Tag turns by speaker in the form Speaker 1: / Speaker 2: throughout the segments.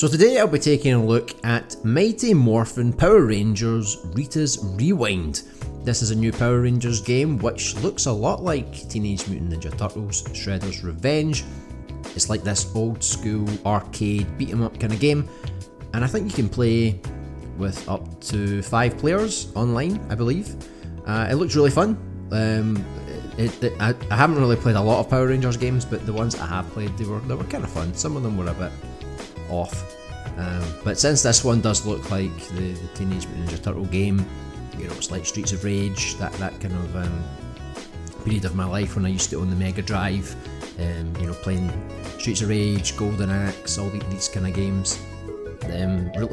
Speaker 1: So today I'll be taking a look at Mighty Morphin Power Rangers Rita's Rewind. This is a new Power Rangers game which looks a lot like Teenage Mutant Ninja Turtles Shredder's Revenge. It's like this old school arcade beat 'em up kind of game, and I think you can play with up to 5 players online, I believe. It looks really fun. I haven't really played a lot of Power Rangers games, but the ones I have played, they were kind of fun. Some of them were a bit off, but since this one does look like the Teenage Mutant Ninja Turtle game, you know, it's like Streets of Rage, that kind of period of my life when I used to own the Mega Drive, you know, playing Streets of Rage, Golden Axe, all these kind of games.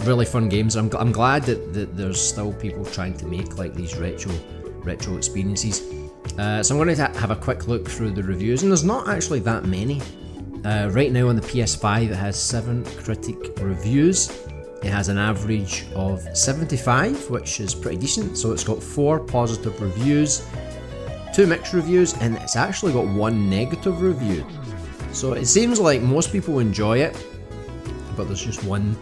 Speaker 1: Really fun games. I'm glad that there's still people trying to make like these retro experiences. So I'm going to have a quick look through the reviews, and there's not actually that many. Right now on the PS5 it has 7 critic reviews. It has an average of 75, which is pretty decent. So it's got 4 positive reviews, 2 mixed reviews, and it's actually got 1 negative review. So it seems like most people enjoy it, but there's just one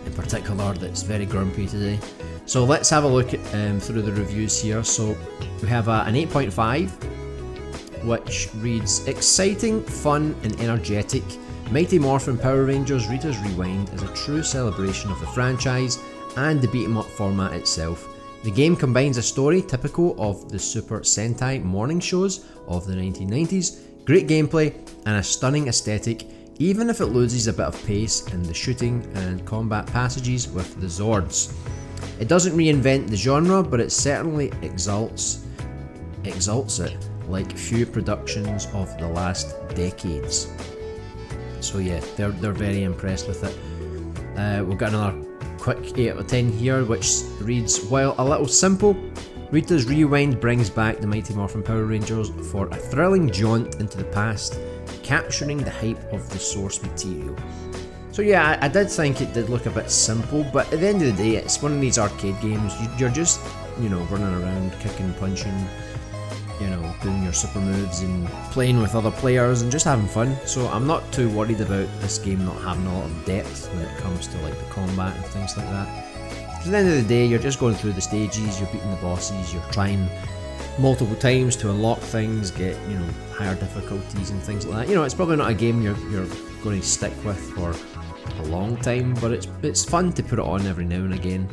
Speaker 1: in particular that's very grumpy today. So let's have a look at through the reviews here. So we have an 8.5, which reads, exciting, fun and energetic, Mighty Morphin Power Rangers Rita's Rewind is a true celebration of the franchise and the beat 'em up format itself. The game combines a story typical of the Super Sentai morning shows of the 1990s, great gameplay and a stunning aesthetic, even if it loses a bit of pace in the shooting and combat passages with the Zords. It doesn't reinvent the genre, but it certainly exalts it like few productions of the last decades. So yeah, they're very impressed with it. We've got another quick 8 out of 10 here, which reads, while a little simple, Rita's Rewind brings back the Mighty Morphin Power Rangers for a thrilling jaunt into the past, capturing the hype of the source material. So yeah, I did think it did look a bit simple, but at the end of the day, it's one of these arcade games. You're just, you know, running around, kicking, punching, you know, doing your super moves and playing with other players and just having fun. So I'm not too worried about this game not having a lot of depth when it comes to like the combat and things like that. At the end of the day, you're just going through the stages, you're beating the bosses, you're trying multiple times to unlock things, get, you know, higher difficulties and things like that. You know, it's probably not a game you're going to stick with for a long time, but it's fun to put it on every now and again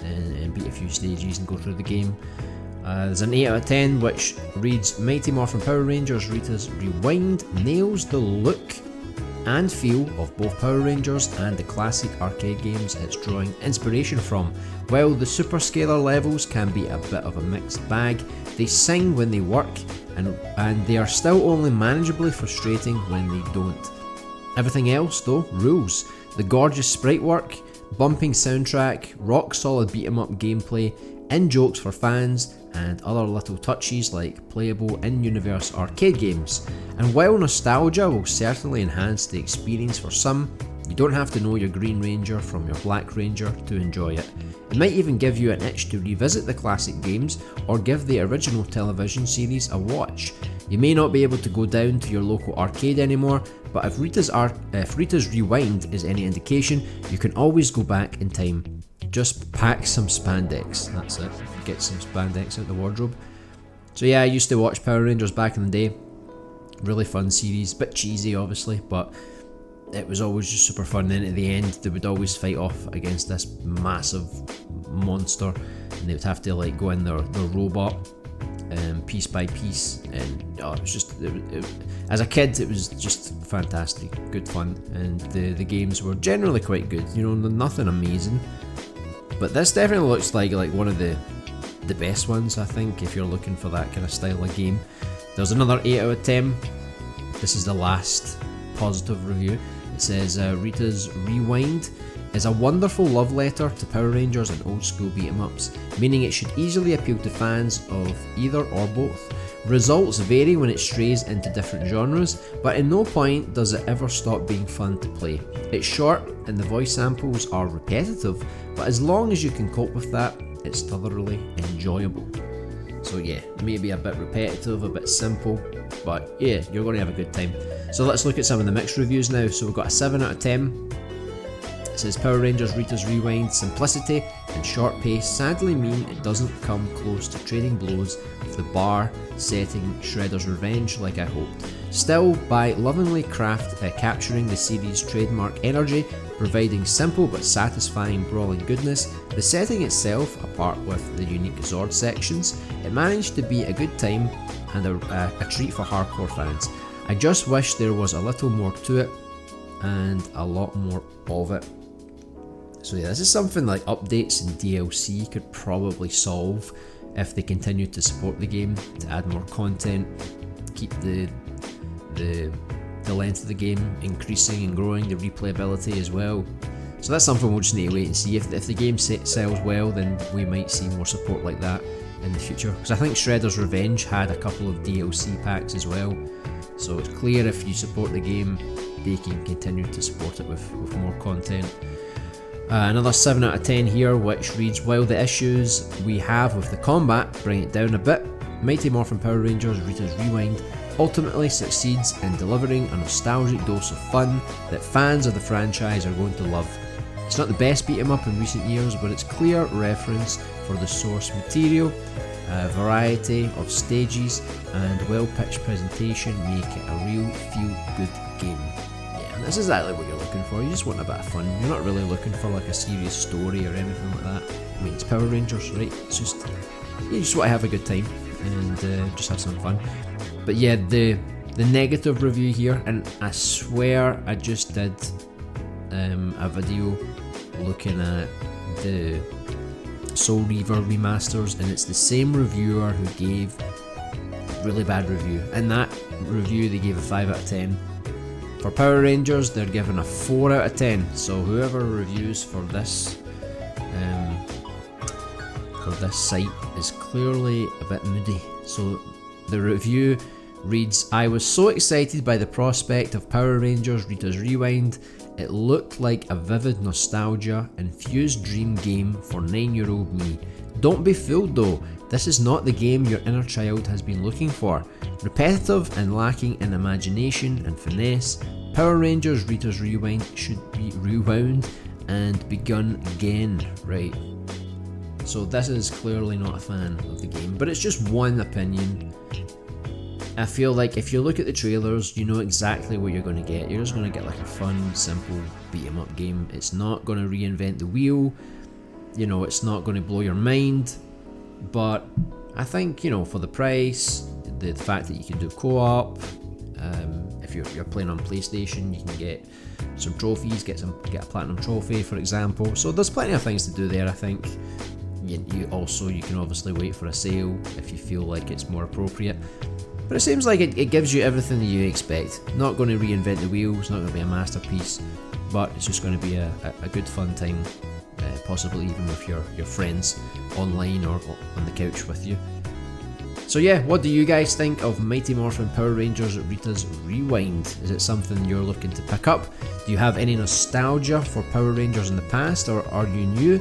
Speaker 1: and beat a few stages and go through the game. There's an 8 out of 10, which reads, Mighty Morphin Power Rangers Rita's Rewind nails the look and feel of both Power Rangers and the classic arcade games it's drawing inspiration from. While the super scalar levels can be a bit of a mixed bag, they sing when they work, and they are still only manageably frustrating when they don't. Everything else though rules. The gorgeous sprite work, bumping soundtrack, rock solid beat 'em up gameplay, in-jokes for fans, and other little touches like playable in-universe arcade games. And while nostalgia will certainly enhance the experience for some, you don't have to know your Green Ranger from your Black Ranger to enjoy it. It might even give you an itch to revisit the classic games or give the original television series a watch. You may not be able to go down to your local arcade anymore, but if Rita's Rewind is any indication, you can always go back in time. Just pack some spandex, that's it. Get some spandex out the wardrobe. So yeah, I used to watch Power Rangers back in the day. Really fun series, bit cheesy obviously, but it was always just super fun. Then at the end, they would always fight off against this massive monster, and they would have to like go in their robot piece by piece, and it was just as a kid it was just fantastic, good fun, and the games were generally quite good, you know, nothing amazing, but this definitely looks like one of the best ones, I think, if you're looking for that kind of style of game. There's another 8 out of 10. This is the last positive review. It says Rita's Rewind is a wonderful love letter to Power Rangers and old school beat 'em ups, meaning it should easily appeal to fans of either or both. Results vary when it strays into different genres, but at no point does it ever stop being fun to play. It's short and the voice samples are repetitive, but as long as you can cope with that, it's thoroughly enjoyable. So yeah, maybe a bit repetitive, a bit simple, but yeah, you're going to have a good time. So let's look at some of the mixed reviews now. So we've got a 7 out of 10. It says Power Rangers Rita's Rewind, simplicity and short pace sadly mean it doesn't come close to trading blows with the bar setting Shredder's Revenge like I hoped. Still, by lovingly capturing the series' trademark energy, providing simple but satisfying brawling goodness, the setting itself, apart with the unique Zord sections, it managed to be a good time and a treat for hardcore fans. I just wish there was a little more to it and a lot more of it. So yeah, this is something like updates and DLC could probably solve if they continue to support the game, to add more content, keep the length of the game increasing and growing, the replayability as well. So that's something we'll just need to wait and see. If the game sells well, then we might see more support like that in the future. Because I think Shredder's Revenge had a couple of DLC packs as well. So it's clear if you support the game, they can continue to support it with more content. Another 7 out of 10 here, which reads, while the issues we have with the combat bring it down a bit, Mighty Morphin Power Rangers Rita's Rewind ultimately succeeds in delivering a nostalgic dose of fun that fans of the franchise are going to love. It's not the best beat 'em up in recent years, but its clear reference for the source material, variety of stages and well-pitched presentation make it a real feel-good game. Yeah, and that's exactly what you're looking for. You just want a bit of fun. You're not really looking for like a serious story or anything like that. I mean, it's Power Rangers, right? It's just, you just want to have a good time and just have some fun. But yeah, the negative review here, and I swear I just did a video looking at the Soul Reaver remasters, and it's the same reviewer who gave a really bad review. In that review they gave a 5 out of 10. For Power Rangers they're given a 4 out of 10, so whoever reviews for this site is clearly a bit moody. So the review reads, I was so excited by the prospect of Power Rangers Rita's Rewind. It looked like a vivid nostalgia infused dream game for 9-year-old me. Don't be fooled though, this is not the game your inner child has been looking for. Repetitive and lacking in imagination and finesse, Power Rangers Rita's Rewind should be rewound and begun again, right? So this is clearly not a fan of the game, but it's just one opinion. I feel like if you look at the trailers, you know exactly what you're going to get. You're just going to get like a fun, simple beat 'em up game. It's not going to reinvent the wheel, you know, it's not going to blow your mind, but I think, you know, for the price, the fact that you can do co-op, if you're playing on PlayStation, you can get some trophies, get a platinum trophy for example, so there's plenty of things to do there. I think you can obviously wait for a sale if you feel like it's more appropriate. But it seems like it gives you everything that you expect. Not going to reinvent the wheel, it's not going to be a masterpiece, but it's just going to be a good fun time, possibly even with your friends online or on the couch with you. So yeah, what do you guys think of Mighty Morphin Power Rangers Rita's Rewind? Is it something you're looking to pick up? Do you have any nostalgia for Power Rangers in the past, or are you new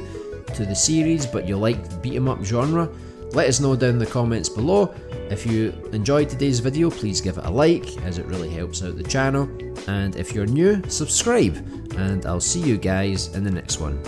Speaker 1: to the series but you like the beat 'em up genre? Let us know down in the comments below. If you enjoyed today's video, please give it a like, as it really helps out the channel. And if you're new, subscribe, and I'll see you guys in the next one.